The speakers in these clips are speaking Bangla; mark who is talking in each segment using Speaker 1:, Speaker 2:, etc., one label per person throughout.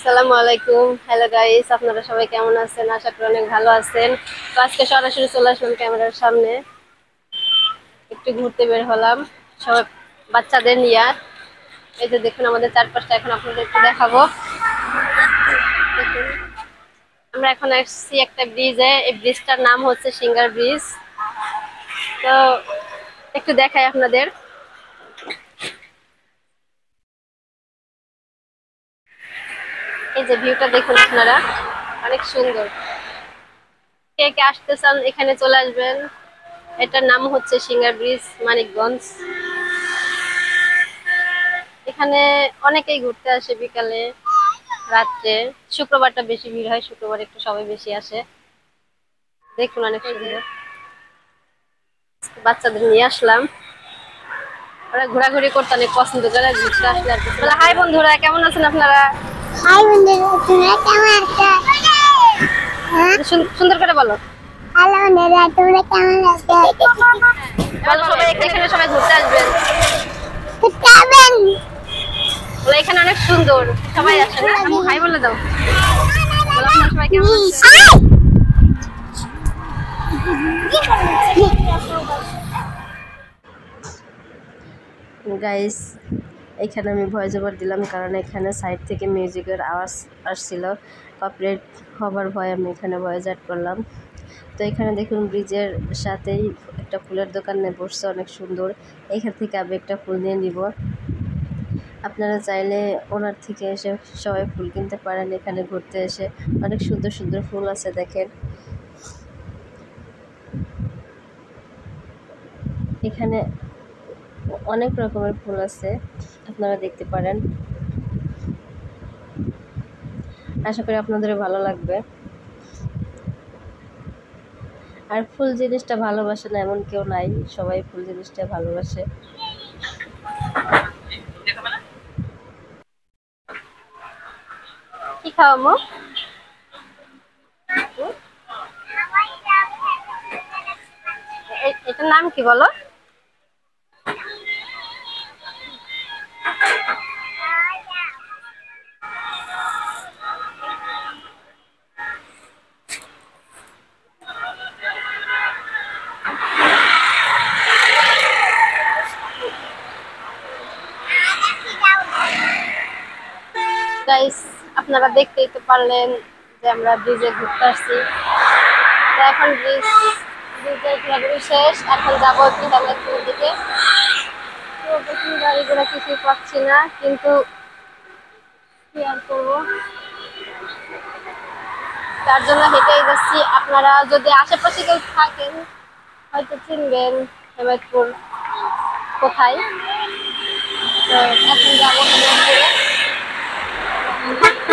Speaker 1: আসসালামু আলাইকুম। হ্যালো গাইস, আপনারা সবাই কেমন আছেন? আশা করি অনেক ভালো আছেন। তো আজকে সরাসরি চলে আসলাম ক্যামেরার সামনে, একটু ঘুরতে বের হলাম সব বাচ্চাদের নিয়ে। এই যে দেখুন আমাদের চারপাশটা, এখন আপনাদের একটু দেখাবো। দেখুন, আমরা এখন আসছি একটা ব্রিজে। এই ব্রিজটার নাম হচ্ছে সিঙ্গার ব্রিজ। তো একটু দেখাই আপনাদের। এই যে ভিউটা দেখুন আপনারা, অনেক সুন্দর। কে কে আসতে চান এখানে চলে আসবেন। এটার নাম হচ্ছে সিঙ্গার ব্রিজ, মানিকগঞ্জ। এখানে অনেকেই ঘুরতে আসে বিকালে, রাত্রে। শুক্রবারটা বেশি ভিড় হয়, শুক্রবার একটু সবাই বেশি আসে। দেখুন অনেক সুন্দর। বাচ্চাদের নিয়ে আসলাম, ওরা ঘোরাঘুরি করতে অনেক পছন্দ করে, ঘুরতে আসলে আর কি। বলে হাই বন্ধুরা, কেমন আছেন আপনারা?
Speaker 2: হাই বন্ধুরা, তোমরা কেমন আছো? হ্যাঁ,
Speaker 1: সুন্দর করে বলো।
Speaker 2: হ্যালো বন্ধুরা, তোমরা কেমন আছো?
Speaker 1: বলো সবাই, এখানে সবাই ঘুরতে আসবেন।
Speaker 2: ঘুরতে যাবেন?
Speaker 1: বলে এখানে অনেক সুন্দর, সবাই আসেন। আম্মু হাই বলে দাও। বলো আপনারা সবাই কেমন আছেন? গাইস, এখানে আমি ভয়েস ওভার দিলাম কারণ এখানে সাইড থেকে মিউজিকের আওয়াজ আসছিল। কপিরাইট হবার ভয়ে আমি এখানে ভয়েস অ্যাড করলাম। তো এখানে দেখুন ব্রিজের সাথেই একটা ফুলের দোকানে বসছে, অনেক সুন্দর। এখান থেকে আমি একটা ফুল নিয়ে নিব। আপনারা চাইলে ওনার থেকে এসে সবাই ফুল কিনতে পারেন। এখানে ঘুরতে এসে অনেক সুন্দর সুন্দর ফুল আছে, দেখেন। এখানে অনেক রকমের ফুল আছে, আপনারা দেখতে পারেন। আশা করি আপনাদের ভালো লাগবে। আর ফুল জিনিসটা ভালোবাসে না এমন কেউ নাই, সবাই ফুল জিনিসটা ভালোবাসে। কি খাওয়ামো? এটার নাম কি বলো? গাইস, আপনারা দেখতেই তো পারলেন যে আমরা ব্রিজে ঘুরতে আসছি। তো এখন ব্রিজের ঘোরাঘুরি শেষ, এখন যাবো একটু দামের দিকে। তো দেখুন গাড়ি ঘোড়া কিছুই পাচ্ছি না, কিন্তু কি আর করবো, তার জন্য হেঁটেই যাচ্ছি। আপনারা যদি আশেপাশে কেউ থাকেন হয়তো চিনবেন হেমায়তপুর কোথায়। তো এখন যাবো হেমায়তপুরে,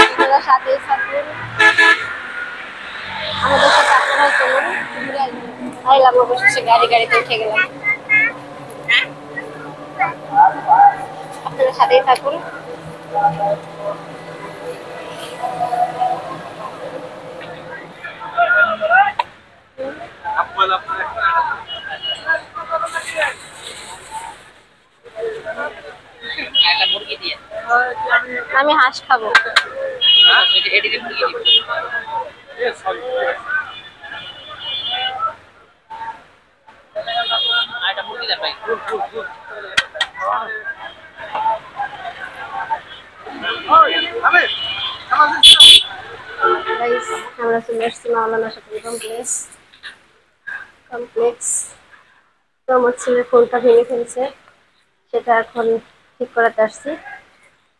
Speaker 1: আপনারা সাথেই থাকুন, আমাদের সাথে আপনারাও চলুন, ঘুরে আসবেন। আইলাম অবশেষে, গাড়িতে উঠে গেলাম। আপনারা সাথেই থাকুন। আমি হাঁস খাবো। গাইস, আমরা চলে আসছি মাওলানা শপিং কমপ্লেক্স। তো আমার ছেলের ফোনটা ভেঙে ফেলছে, সেটা এখন ঠিক করাতে আসছি।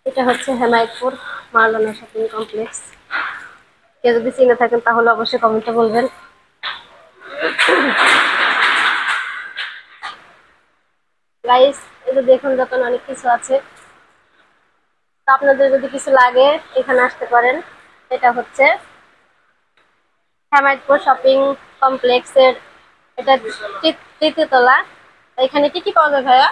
Speaker 1: এটা হচ্ছে হেমায়তপুর মাওলানা শপিং কমপ্লেক্স। কেউ যদি চিনে থাকেন তাহলে অবশ্যই কমেন্টে বলবেন। গাইস, এই যে দেখুন দোকান অনেক কিছু আছে। তো আপনাদের যদি কিছু লাগে এখানে আসতে পারেন। এটা হচ্ছে হেমায়তপুর শপিং কমপ্লেক্সের, এটা তৃতীয় তলা। এখানে কি কি পাওয়া যায় ভাইয়া?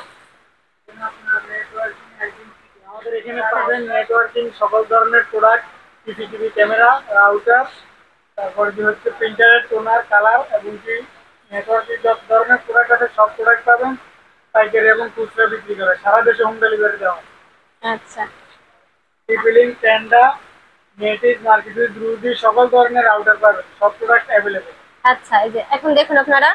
Speaker 3: আমাদের এখানে পাবেন নেটওয়ার্কিং সকল ধরনের প্রোডাক্ট, সিসিটিভি ক্যামেরা, রাউটার, তারপরে যে হচ্ছে প্রিন্টারের টোনার, কালার এবং কি নেটওয়ার্কিং যত ধরনের প্রোডাক্ট আছে সব প্রোডাক্ট পাবেন। পাইকারি এবং খুচরা বিক্রি করে সারা দেশে হোম ডেলিভারি দেওয়া হয়।
Speaker 1: আচ্ছা।
Speaker 3: টিপিলিং, টেন্ডা, নেটিভ মার্কেটের দ্রুতি সকল ধরনের রাউটার পাবেন, সব প্রোডাক্ট অ্যাভেলেবেল।
Speaker 1: আচ্ছা, এই যে এখন দেখুন আপনারা,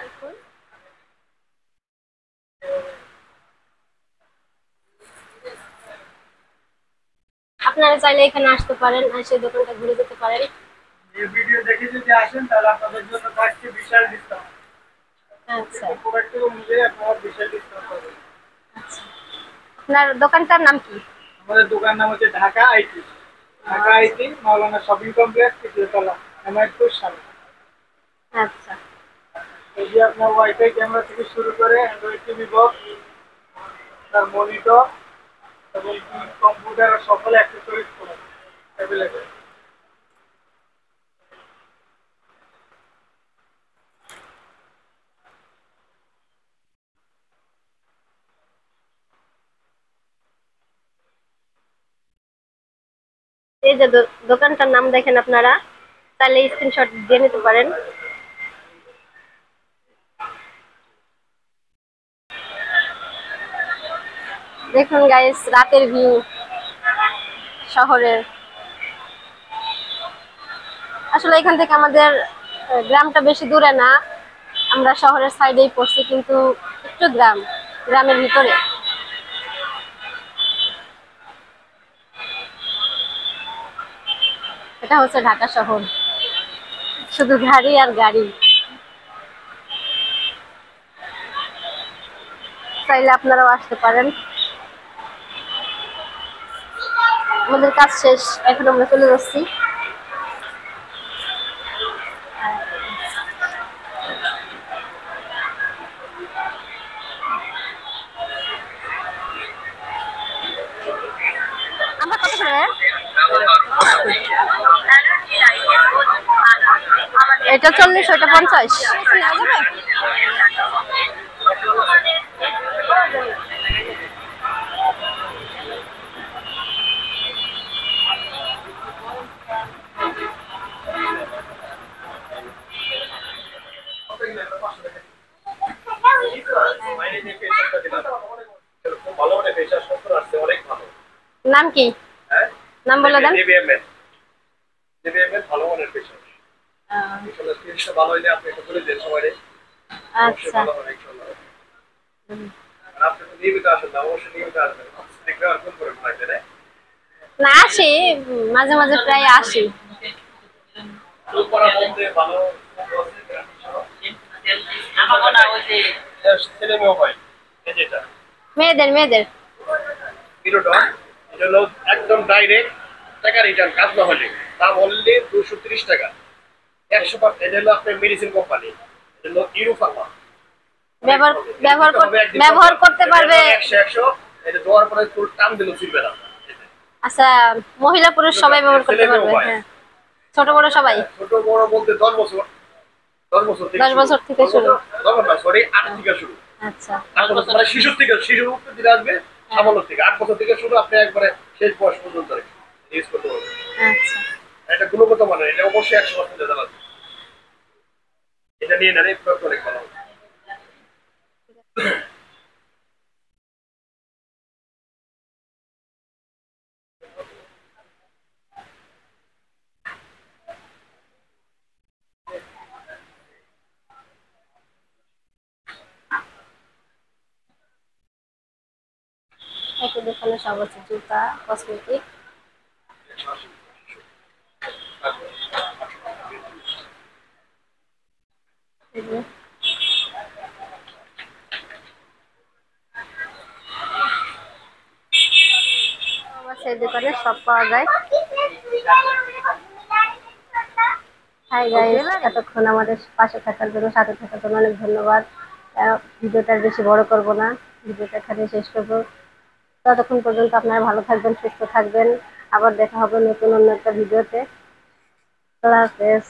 Speaker 1: আপনারা চাইলে এখানে আসতে পারেন, এসে দোকানটা ঘুরে যেতে পারেন।
Speaker 3: এই ভিডিও দেখে যদি আসেন তাহলে আপনাদের জন্য থাকছে বিশাল ডিসকাউন্ট।
Speaker 1: আচ্ছা
Speaker 3: প্রোডাক্টের অনুযায়ী আপনারা বিশাল ডিসকাউন্ট পাবেন।
Speaker 1: আচ্ছা, আপনার দোকানটার নাম কি?
Speaker 3: আমাদের দোকান নাম হচ্ছে Dhaka IT. Dhaka IT Maulana shopping complex, তৃতীয়তলা, এমআইপুর, সামনে।
Speaker 1: আচ্ছা
Speaker 3: এই যে আপনার ওয়াইফাই ক্যামেরা থেকে শুরু করে অ্যান্ড্রয়েড টিভি বক্স, তার মনিটর এবং কম্পিউটার সকল অ্যাক্সেসরিজ অ্যাভেলেবেল।
Speaker 1: এই যে দোকানটার নাম দেখেন আপনারা, তাহলে স্ক্রিনশট দিয়ে নিতে পারেন। দেখুন গাইস, রাতের ভিউ শহরের। আসলে এখান থেকে আমাদের গ্রামটা বেশি দূরে না, আমরা শহরের সাইডেই পড়ছি, কিন্তু একটু গ্রামের ভিতরে। এটা হচ্ছে ঢাকা শহর, শুধু গাড়ি আর গাড়ি। চাইলে আপনারাও আসতে পারেন। আমাদের কাজ শেষ, এখন আমরা চলে যাচ্ছি। আমরা কত করে? এটা 40, ওইটা 50। নাম কি? নাম বলে দেন।
Speaker 3: ভালো মানের পেশা। ইনশাআল্লাহ জিনিসটা ভালো হইলে আপনি এটা বলে দেন সবাইকে।
Speaker 1: আচ্ছা
Speaker 3: ভালো হবে ইনশাআল্লাহ। আর আপনি তো নিয়মিত আসেন না, অবশ্যই নিয়মিত আসবেন। দেখবেন আর ফোন করে পাইতে না।
Speaker 1: না, আসি মাঝে মাঝে, প্রায় আসি।
Speaker 3: উপরা বলতে ভালো আমাগো না ওই যে ছেলে মেয়ে হয় এই যেটা
Speaker 1: মেয়েদের
Speaker 3: ভিডিওটা এটা হলো একদম ডাইরেক্ট টাকা রিটার্ন কাজ না হলে দাম হলে 230 টাকা 100%। এটা হলো আপনার মেডিসিন কোম্পানি, এটা হলো ইউরোফার্মা।
Speaker 1: ব্যবহার করতে পারবে
Speaker 3: 100 এটা দেওয়ার পরে ফুল টান দিলেও চলবে না।
Speaker 1: আচ্ছা, মহিলা পুরুষ সবাই ব্যবহার করতে পারবে? হ্যাঁ, ছোট বড় সবাই।
Speaker 3: ছোট বড় বলতে 10 বছর 10 বছর থেকে
Speaker 1: 10 বছর থেকে শুরু।
Speaker 3: 8 থেকে শুরু।
Speaker 1: আচ্ছা,
Speaker 3: 8 বছর মানে শিশু থেকে, শিশু মুক্তি দিলে আসবে সামান্য থেকে 8 বছর থেকে শুরু, আপনি একবারে শেষ বয়স পর্যন্ত ইউজ করতে পারবেন।
Speaker 1: আচ্ছা
Speaker 3: এটা গুণগত মানের, এটা অবশ্যই 100% রেজাল্ট আছে। এটা নিয়ে নেন, প্রয়োগ অনেক ভালো হবে।
Speaker 1: একটু দোকানে সব আছে, জুতা, কসমেটিক। সেই দোকানে সব পাওয়া যায়। হাই গাইস, এতক্ষণ আমাদের পাশে থাকার জন্য, সাথে থাকার জন্য অনেক ধন্যবাদ। ভিডিওটা বেশি বড় করব না, ভিডিওটা এখানে শেষ করবো। ততক্ষণ পর্যন্ত আপনারা ভালো থাকবেন, সুস্থ থাকবেন। আবার দেখা হবে নতুন অন্য একটা ভিডিওতে। আল্লাহ হাফেজ।